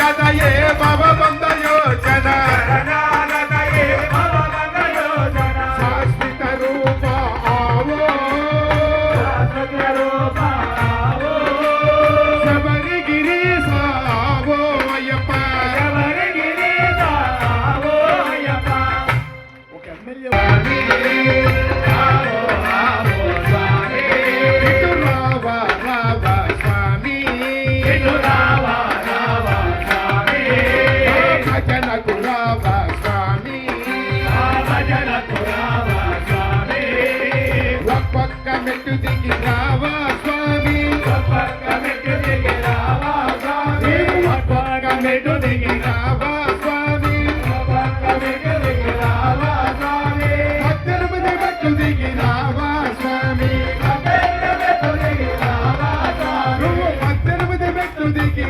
శరణాగతయే భవబంధ యోజన శాశ్వత రూప ఆవో శబరిగిరి సావో అయ్యప్ప ఒక ఎమ్మెల్యే మెట్టు దిగి రావా స్వామి పక్క మెట్టు దిగి రావా స్వామి పక్క మెట్టు దిగి రావా స్వామి పక్క మెట్టు దిగి రావా స్వామి 18 మెట్టు దిగి రావా స్వామి 18 మెట్టు దిగి రావా స్వామి 18 మెట్టు దిగి